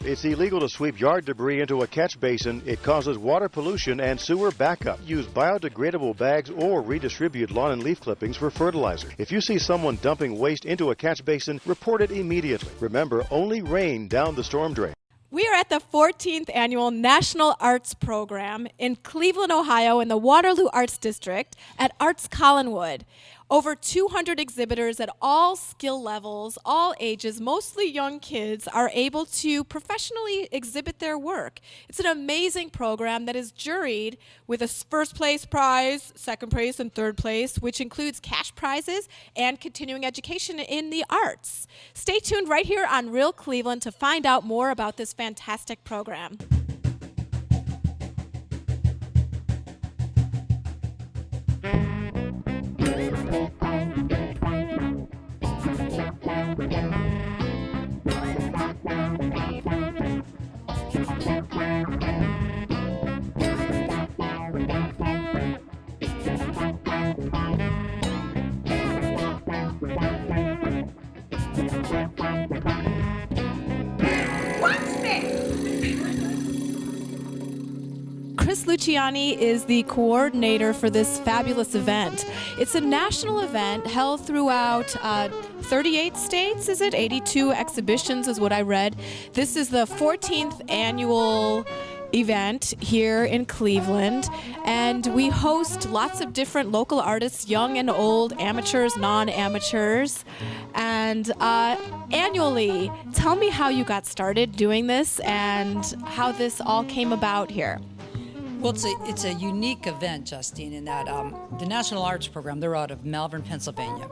It's illegal to sweep yard debris into a catch basin. It causes water pollution and sewer backup. Use biodegradable bags or redistribute lawn and leaf clippings for fertilizer. If you see someone dumping waste into a catch basin, report it immediately. Remember, only rain down the storm drain. We are at the 14th Annual National Arts Program in Cleveland, Ohio, in the Waterloo Arts District at Arts Collinwood. Over 200 exhibitors at all skill levels, all ages, mostly young kids, are able to professionally exhibit their work. It's an amazing program that is juried with a first place prize, second place, and third place, which includes cash prizes and continuing education in the arts. Stay tuned right here on Real Cleveland to find out more about this fantastic program. Chris Luciani is the coordinator for this fabulous event. It's a national event held throughout 38 states, is it? 82 exhibitions is what I read. This is the 14th annual event here in Cleveland, and we host lots of different local artists, young and old, amateurs, non-amateurs, and annually. Tell me how you got started doing this and how this all came about here. Well, it's a unique event, Justine, in that the National Arts Program, they're out of Malvern, Pennsylvania,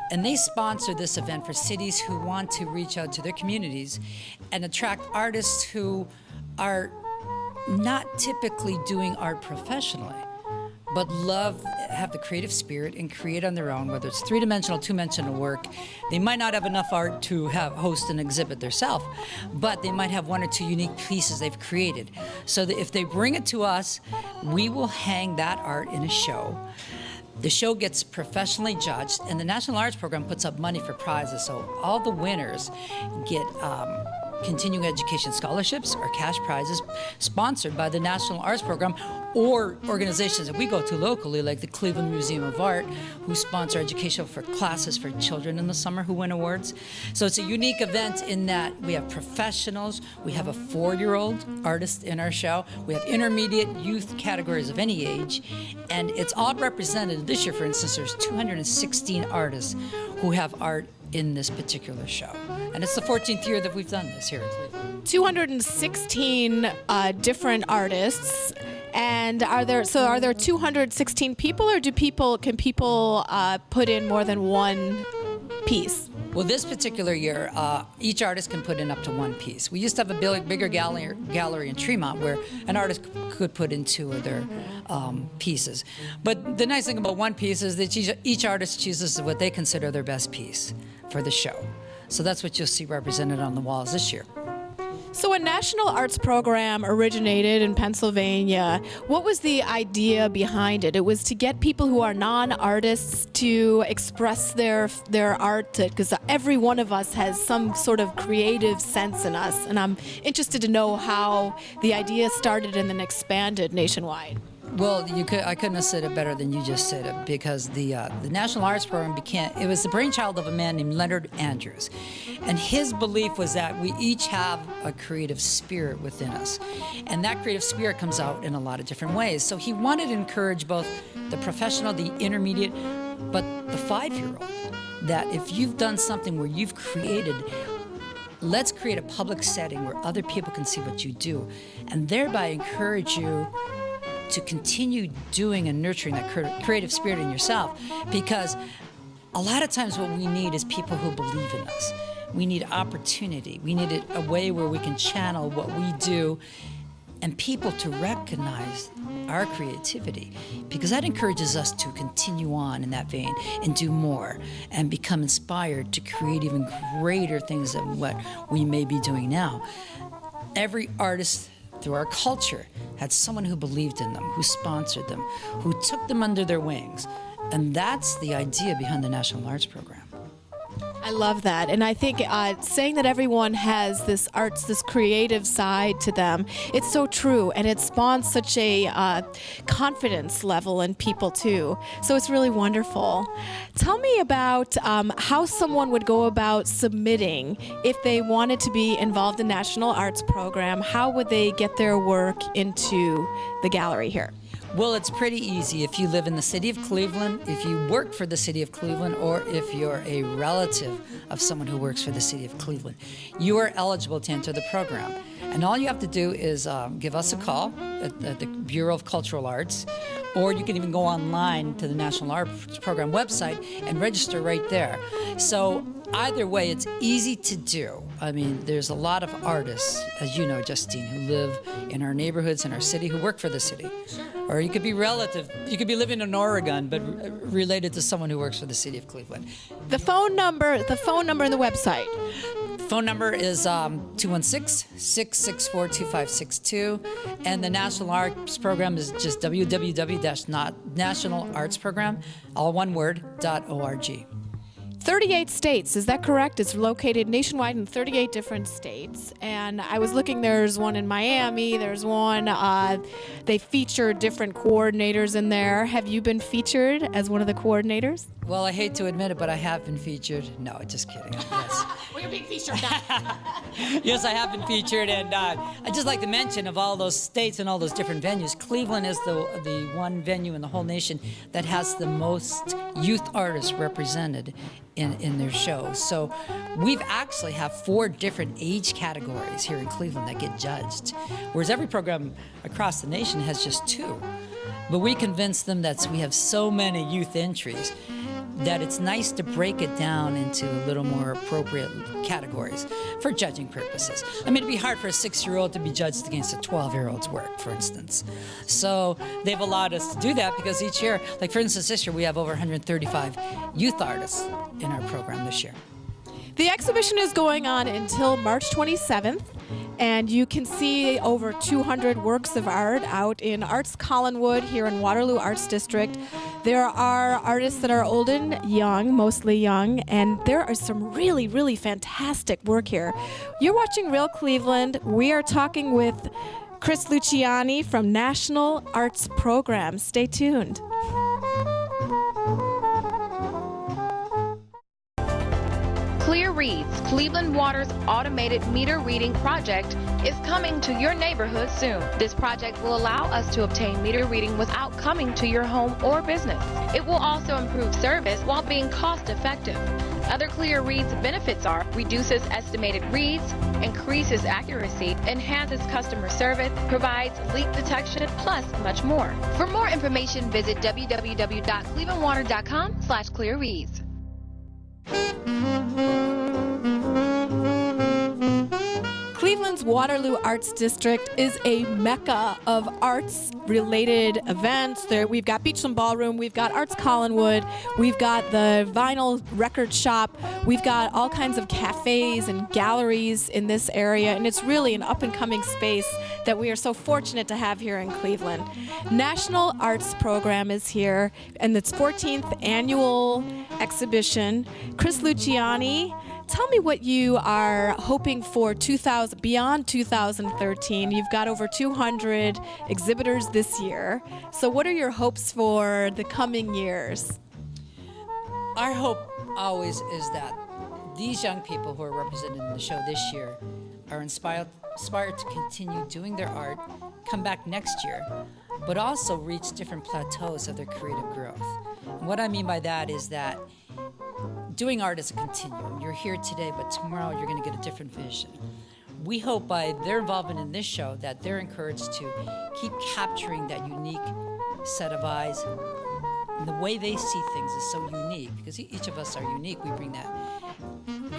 and they sponsor this event for cities who want to reach out to their communities and attract artists who are not typically doing art professionally, but have the creative spirit and create on their own, whether it's three-dimensional, two-dimensional work. They might not have enough art to host an exhibit themselves, but they might have one or two unique pieces they've created. So that if they bring it to us, we will hang that art in a show. The show gets professionally judged, and the National Arts Program puts up money for prizes, so all the winners get continuing education scholarships or cash prizes sponsored by the National Arts Program or organizations that we go to locally, like the Cleveland Museum of Art, who sponsor education for classes for children in the summer who win awards. So it's a unique event in that we have professionals, we have a 4-year-old artist in our show, we have intermediate, youth categories of any age, and it's all represented. This year, for instance, there's 216 artists who have art in this particular show. And it's the 14th year that we've done this here in Cleveland. 216 different artists. And are there 216 people, or can people put in more than one piece? Well, this particular year, each artist can put in up to one piece. We used to have a bigger gallery in Tremont where an artist could put in 2 of their pieces. But the nice thing about one piece is that each artist chooses what they consider their best piece for the show. So that's what you'll see represented on the walls this year. So a national arts program originated in Pennsylvania. What was the idea behind it? It was to get people who are non-artists to express their art, because every one of us has some sort of creative sense in us. And I'm interested to know how the idea started and then expanded nationwide. Well, I couldn't have said it better than you just said it, because the National Arts Program it was the brainchild of a man named Leonard Andrews. And his belief was that we each have a creative spirit within us. And that creative spirit comes out in a lot of different ways. So he wanted to encourage both the professional, the intermediate, but the 5-year-old, that if you've done something where you've created, let's create a public setting where other people can see what you do, and thereby encourage you to continue doing and nurturing that creative spirit in yourself. Because a lot of times what we need is people who believe in us. We need opportunity. We need a way where we can channel what we do and people to recognize our creativity, because that encourages us to continue on in that vein and do more and become inspired to create even greater things than what we may be doing now. Every artist through our culture had someone who believed in them, who sponsored them, who took them under their wings. And that's the idea behind the National Arts Program. I love that. And I think saying that everyone has this arts, this creative side to them, it's so true. And it spawns such a confidence level in people, too. So it's really wonderful. Tell me about how someone would go about submitting if they wanted to be involved in National Arts Program. How would they get their work into the gallery here? Well, it's pretty easy. If you live in the city of Cleveland, if you work for the city of Cleveland, or if you're a relative of someone who works for the city of Cleveland, you are eligible to enter the program. And all you have to do is give us a call at the Bureau of Cultural Arts, or you can even go online to the National Arts Program website and register right there. So either way, it's easy to do. I mean, there's a lot of artists, as you know, Justine, who live in our neighborhoods, in our city, who work for the city. Or you could be relative. You could be living in Oregon, but related to someone who works for the city of Cleveland. The phone number and the website. Phone number is 216-664-2562, and the National Arts Program is just www.nationalartsprogram, all one word, .org. 38 states, is that correct? It's located nationwide in 38 different states. And I was looking, there's one in Miami, there's one, they feature different coordinators in there. Have you been featured as one of the coordinators? Well, I hate to admit it, but I have been featured. No, just kidding. Yes. Well, you're being featured now. Yes, I have been featured, and I'd just like to mention, of all those states and all those different venues, Cleveland is the one venue in the whole nation that has the most youth artists represented in their shows. So we've actually have 4 different age categories here in Cleveland that get judged, whereas every program across the nation has just 2. But we convinced them that we have so many youth entries that it's nice to break it down into a little more appropriate categories for judging purposes. I mean, it'd be hard for a 6-year-old to be judged against a 12-year-old's work, for instance. So they've allowed us to do that because each year, like for instance this year, we have over 135 youth artists in our program this year. The exhibition is going on until March 27th, and you can see over 200 works of art out in Arts Collinwood here in Waterloo Arts District. There are artists that are old and young, mostly young, and there are some really, really fantastic work here. You're watching Real Cleveland. We are talking with Chris Luciani from National Arts Program. Stay tuned. Clear Reads, Cleveland Water's automated meter reading project, is coming to your neighborhood soon. This project will allow us to obtain meter reading without coming to your home or business. It will also improve service while being cost effective. Other Clear Reads benefits are reduces estimated reads, increases accuracy, enhances customer service, provides leak detection, plus much more. For more information, visit www.clevelandwater.com/clearreads. Cleveland's Waterloo Arts District is a mecca of arts-related events. We've got Beachland Ballroom, we've got Arts Collinwood, we've got the vinyl record shop, we've got all kinds of cafes and galleries in this area, and it's really an up-and-coming space that we are so fortunate to have here in Cleveland. National Arts Program is here, and its 14th annual exhibition. Chris Luciani, tell me what you are hoping for beyond 2013. You've got over 200 exhibitors this year. So what are your hopes for the coming years? Our hope always is that these young people who are represented in the show this year are inspired to continue doing their art, come back next year, but also reach different plateaus of their creative growth. And what I mean by that is that doing art is a continuum. You're here today, but tomorrow you're going to get a different vision. We hope by their involvement in this show that they're encouraged to keep capturing that unique set of eyes. And the way they see things is so unique, because each of us are unique. We bring that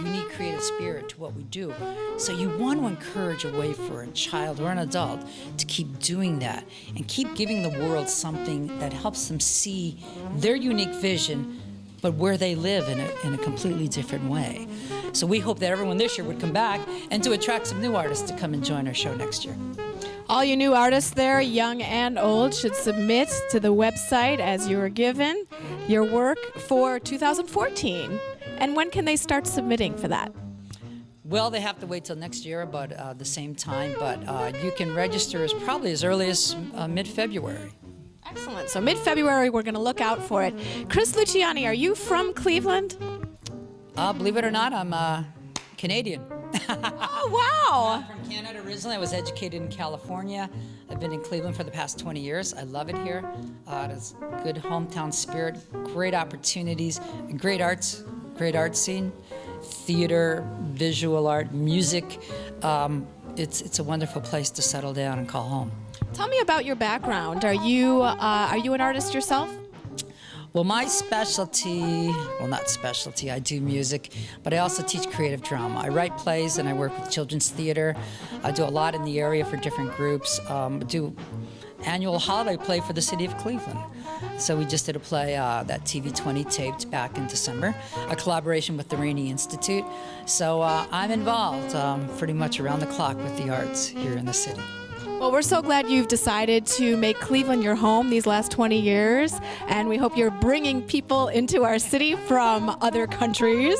unique creative spirit to what we do. So you want to encourage a way for a child or an adult to keep doing that and keep giving the world something that helps them see their unique vision, but where they live in a completely different way. So we hope that everyone this year would come back and to attract some new artists to come and join our show next year. All you new artists there, young and old, should submit to the website as you were given your work for 2014. And when can they start submitting for that? Well, they have to wait till next year, but the same time. But you can register probably as early as mid-February. Excellent. So mid-February, we're going to look out for it. Chris Luciani, are you from Cleveland? Believe it or not, I'm Canadian. Oh, wow. I'm from Canada originally. I was educated in California. I've been in Cleveland for the past 20 years. I love it here. It's good hometown spirit, great opportunities, great art scene, theater, visual art, music. It's a wonderful place to settle down and call home. Tell me about your background. Are you an artist yourself? Well, my specialty, well, not specialty, I do music, but I also teach creative drama. I write plays and I work with children's theater. I do a lot in the area for different groups. I do annual holiday play for the city of Cleveland. So we just did a play that TV 20 taped back in December, a collaboration with the Rainey Institute. So I'm involved pretty much around the clock with the arts here in the city. Well, we're so glad you've decided to make Cleveland your home these last 20 years, and we hope you're bringing people into our city from other countries.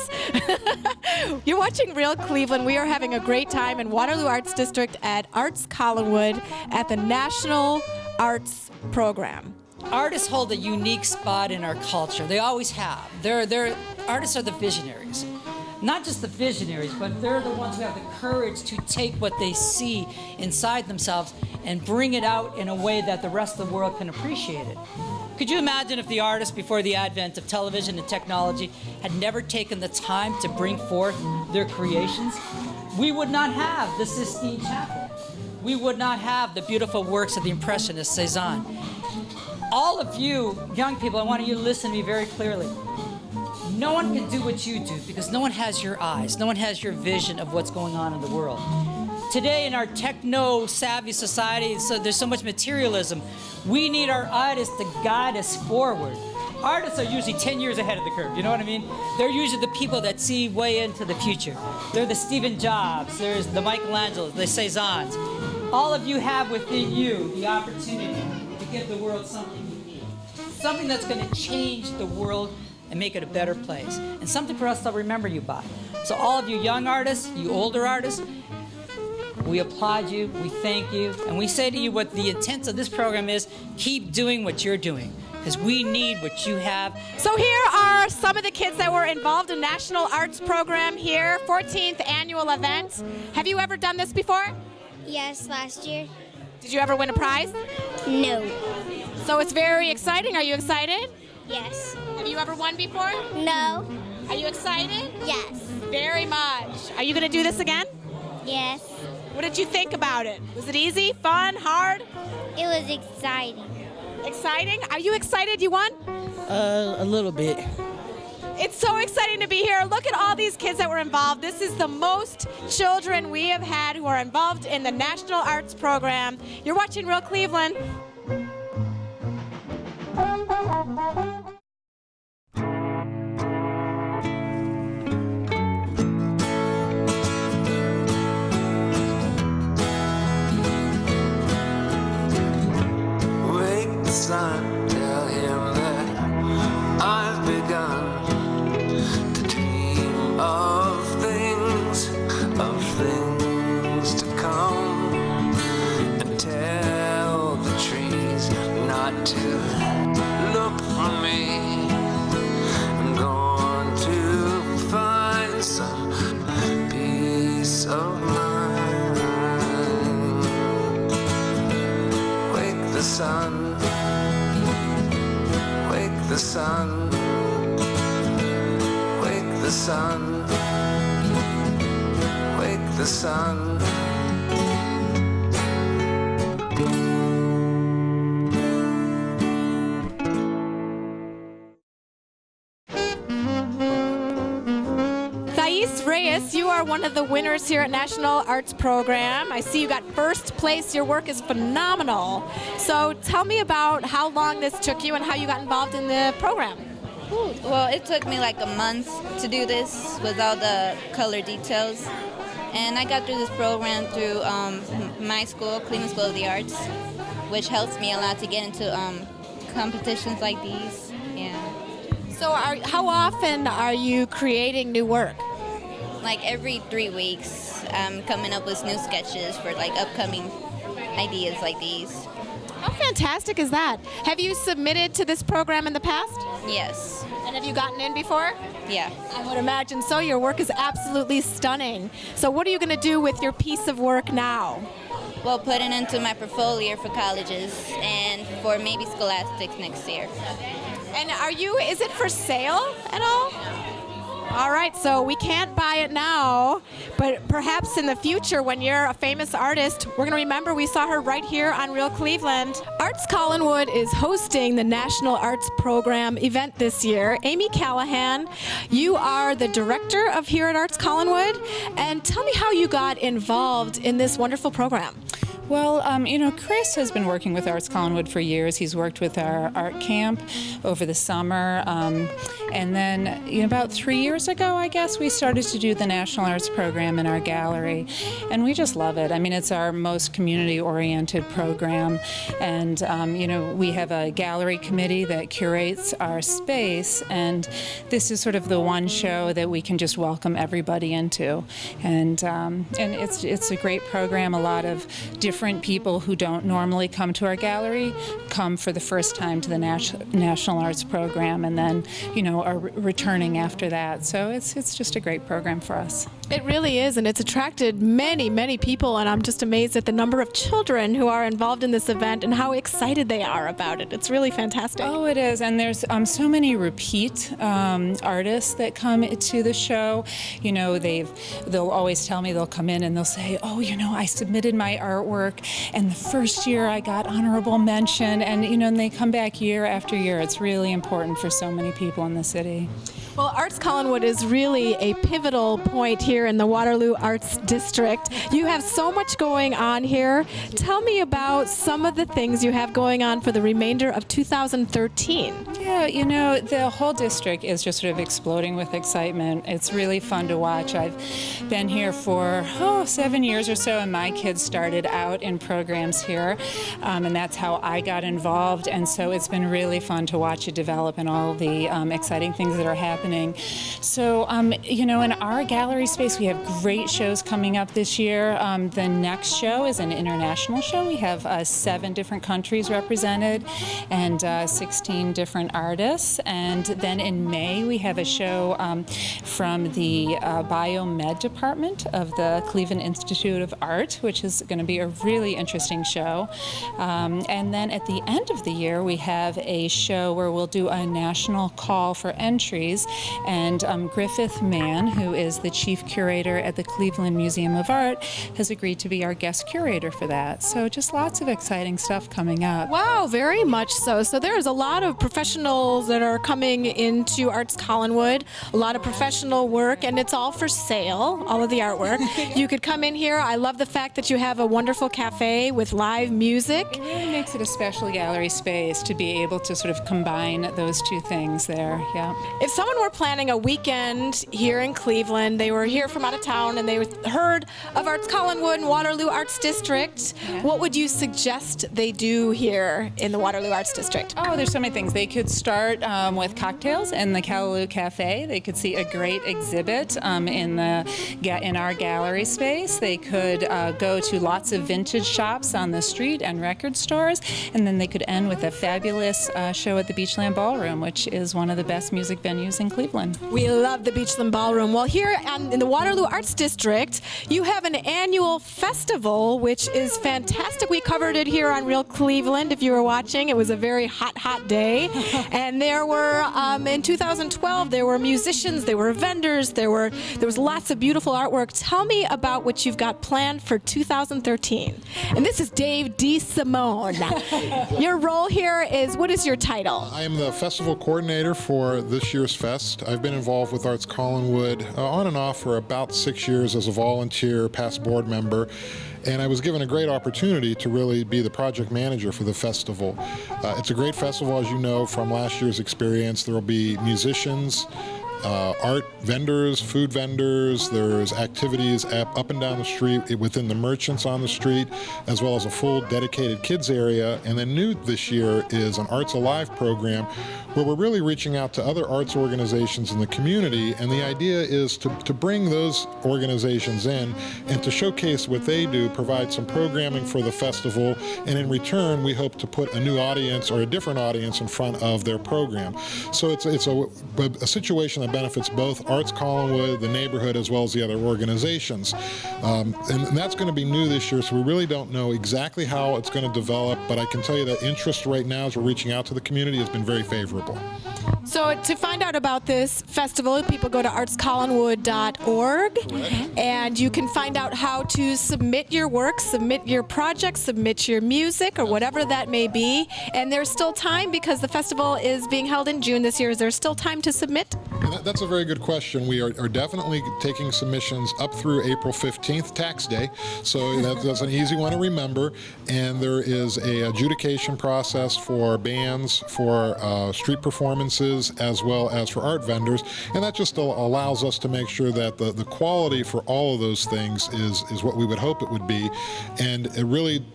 You're watching Real Cleveland. We are having a great time in Waterloo Arts District at Arts Collinwood at the National Arts Program. Artists hold a unique spot in our culture. They always have. Artists are the visionaries. Not just the visionaries, but they're the ones who have the courage to take what they see inside themselves and bring it out in a way that the rest of the world can appreciate it. Could you imagine if the artists, before the advent of television and technology, had never taken the time to bring forth their creations? We would not have the Sistine Chapel. We would not have the beautiful works of the Impressionist Cézanne. All of you young people, I want you to listen to me very clearly. No one can do what you do because no one has your eyes. No one has your vision of what's going on in the world. Today in our techno-savvy society, there's so much materialism. We need our artists to guide us forward. Artists are usually 10 years ahead of the curve, you know what I mean? They're usually the people that see way into the future. They're the Stephen Jobs, there's the Michelangelos, the Cézannes. All of you have within you the opportunity to give the world something unique. Something that's going to change the world and make it a better place. And something for us to remember you by. So all of you young artists, you older artists, we applaud you, we thank you, and we say to you what the intent of this program is, keep doing what you're doing, because we need what you have. So here are some of the kids that were involved in National Arts Program here, 14th annual event. Have you ever done this before? Yes, last year. Did you ever win a prize? No. So it's very exciting. Are you excited? Yes. Have you ever won before? No. Are you excited? Yes. Very much. Are you going to do this again? Yes. What did you think about it? Was it easy, fun, hard? It was exciting. Exciting? Are you excited you won? A little bit. It's so exciting to be here. Look at all these kids that were involved. This is the most children we have had who are involved in the National Arts Program. You're watching Real Cleveland. Wake the sun, tell him that I've begun to dream of things to come, and tell the trees not to look for me. I'm going to find some peace of mind. Wake the sun, wake the sun, wake the sun, wake the sun. Thais Reyes, you are one of the winners here at National Arts Program. I see you got first place. Your work is phenomenal. So tell me about how long this took you and how you got involved in the program. Well, it took me like a month to do this with all the color details. And I got through this program through my school, Cleveland School of the Arts, which helps me a lot to get into competitions like these. Yeah. So how often are you creating new work? Like every 3 weeks, I'm coming up with new sketches for like upcoming ideas like these. How fantastic is that? Have you submitted to this program in the past? Yes. And have you gotten in before? Yeah. I would imagine so. Your work is absolutely stunning. So what are you going to do with your piece of work now? Well, put it into my portfolio for colleges and for maybe scholastics next year. And is it for sale at all? All right, so we can't buy it now, but perhaps in the future when you're a famous artist, we're going to remember we saw her right here on Real Cleveland. Arts Collinwood is hosting the National Arts Program event this year. Amy Callahan, you are the director of here at Arts Collinwood, and tell me how you got involved in this wonderful program. Well, Chris has been working with Arts Collinwood for years. He's worked with our art camp over the summer. And then about 3 years ago, I guess, we started to do the National Arts Program in our gallery. And we just love it. I mean, it's our most community-oriented program. And, we have a gallery committee that curates our space. And this is sort of the one show that we can just welcome everybody into. And it's a great program. A lot of different people who don't normally come to our gallery come for the first time to the National Arts Program and then, are returning after that. So it's just a great program for us. It really is, and it's attracted many, many people, and I'm just amazed at the number of children who are involved in this event and how excited they are about it. It's really fantastic. Oh, it is, and there's so many repeat artists that come to the show. They'll always tell me, they'll come in and they'll say, I submitted my artwork, and the first year I got honorable mention, and they come back year after year. It's really important for so many people in the city. Well, Arts Collinwood is really a pivotal point here in the Waterloo Arts District. You have so much going on here. Tell me about some of the things you have going on for the remainder of 2013. Yeah, the whole district is just sort of exploding with excitement. It's really fun to watch. I've been here for 7 years or so, and my kids started out in programs here, and that's how I got involved. And so it's been really fun to watch it develop and all the exciting things that are happening. So, in our gallery space, we have great shows coming up this year. The next show is an international show. We have 7 different countries represented and 16 different artists. And then in May, we have a show from the Biomed department of the Cleveland Institute of Art, which is going to be a really interesting show. And then at the end of the year, we have a show where we'll do a national call for entries. And Griffith Mann, who is the chief curator at the Cleveland Museum of Art, has agreed to be our guest curator for that. So just lots of exciting stuff coming up. Wow, very much so. So there's a lot of professionals that are coming into Arts Collinwood, a lot of professional work, and it's all for sale, all of the artwork. You could come in here. I love the fact that you have a wonderful cafe with live music. It really makes it a special gallery space to be able to sort of combine those two things there, yeah. If someone were planning a weekend here in Cleveland, they were here from out of town and they heard of Arts Collinwood and Waterloo Arts District, what would you suggest they do here in the Waterloo Arts District? Oh, there's so many things. They could start with cocktails in the Callaloo Cafe. They could see a great exhibit in our gallery space. They could go to lots of vintage shops on the street and record stores, and then they could end with a fabulous show at the Beachland Ballroom, which is one of the best music venues in Cleveland. We love the Beachland Ballroom. Well, here in the Waterloo Arts District, you have an annual festival, which is fantastic. We covered it here on Real Cleveland. If you were watching, it was a very hot, hot day. And there were, in 2012, there were musicians, there were vendors, there was lots of beautiful artwork. Tell me about what you've got planned for 2013. And this is Dave DeSimone. Your role here is, what is your title? I am the festival coordinator for this year's fest. I've been involved with Arts Collinwood on and off for about 6 years as a volunteer, past board member, and I was given a great opportunity to really be the project manager for the festival. It's a great festival, as you know from last year's experience. There will be musicians, art vendors, food vendors, there's activities up and down the street within the merchants on the street, as well as a full dedicated kids area. And then new this year is an Arts Alive program where we're really reaching out to other arts organizations in the community, and the idea is to bring those organizations in and to showcase what they do, provide some programming for the festival, and in return we hope to put a new audience or a different audience in front of their program. So it's a situation that benefits both Arts Collinwood, the neighborhood, as well as the other organizations. And that's going to be new this year, so we really don't know exactly how it's going to develop, but I can tell you that interest right now as we're reaching out to the community has been very favorable. So to find out about this festival, people go to artscollinwood.org, and you can find out how to submit your work, submit your project, submit your music, or whatever that may be. And there's still time because the festival is being held in June this year. Is there still time to submit? That's a very good question. We are definitely taking submissions up through April 15th, tax day. So that's an easy one to remember. And there is a adjudication process for bands, for street performances, as well as for art vendors. And that just allows us to make sure that the quality for all of those things is what we would hope it would be. And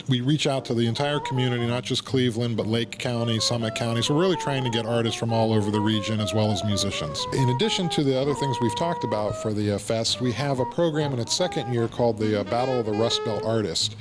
we reach out to the entire community, not just Cleveland, but Lake County, Summit County. So we're really trying to get artists from all over the region as well as musicians. In addition to the other things we've talked about for the fest, we have a program in its second year called the Battle of the Rust Belt Artist.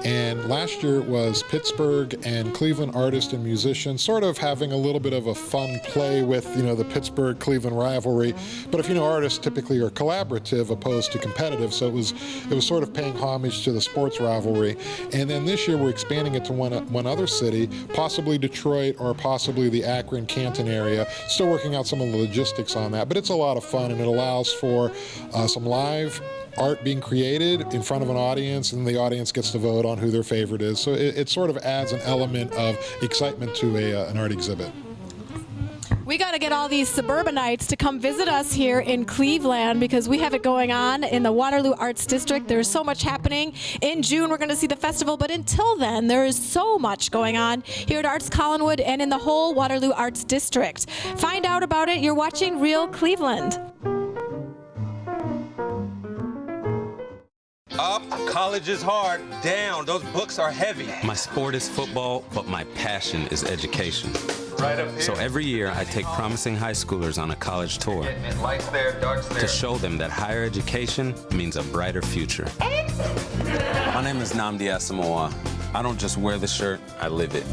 And last year it was Pittsburgh and Cleveland artists and musicians sort of having a little bit of a fun play with, the Pittsburgh-Cleveland rivalry. But if you know, artists typically are collaborative opposed to competitive, so it was sort of paying homage to the sports rivalry. And then this year we're expanding it to one other city, possibly Detroit or possibly the Akron, Canton area. Still working out some of the logistics on that, but it's a lot of fun, and it allows for some live art being created in front of an audience, and the audience gets to vote on who their favorite is. So it sort of adds an element of excitement to an art exhibit. We got to get all these suburbanites to come visit us here in Cleveland because we have it going on in the Waterloo Arts District. There's so much happening. In June, we're going to see the festival, but until then, there is so much going on here at Arts Collinwood and in the whole Waterloo Arts District. Find out about it. You're watching Real Cleveland. Up, college is hard. Down, those books are heavy. My sport is football, but my passion is education. Right up here. So every year I take promising high schoolers on a college tour Lights there, darks there. to show them that higher education means a brighter future. My name is Nnamdi Asamoah. I don't just wear the shirt, I live it.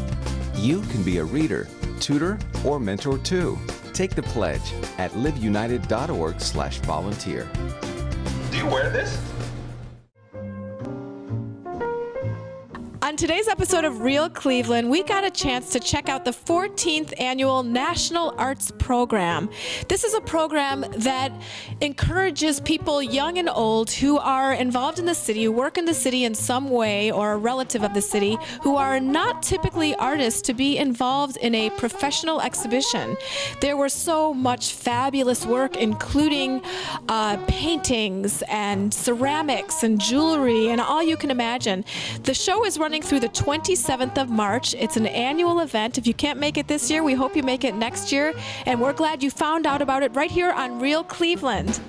You can be a reader, tutor, or mentor too. Take the pledge at liveunited.org/volunteer. Do you wear this? On today's episode of Real Cleveland, we got a chance to check out the 14th annual National Arts Program. This is a program that encourages people young and old who are involved in the city, who work in the city in some way or a relative of the city, who are not typically artists, to be involved in a professional exhibition. There was so much fabulous work, including paintings and ceramics and jewelry and all you can imagine. The show is running through the 27th of March. It's an annual event. If you can't make it this year, we hope you make it next year. And we're glad you found out about it right here on Real Cleveland.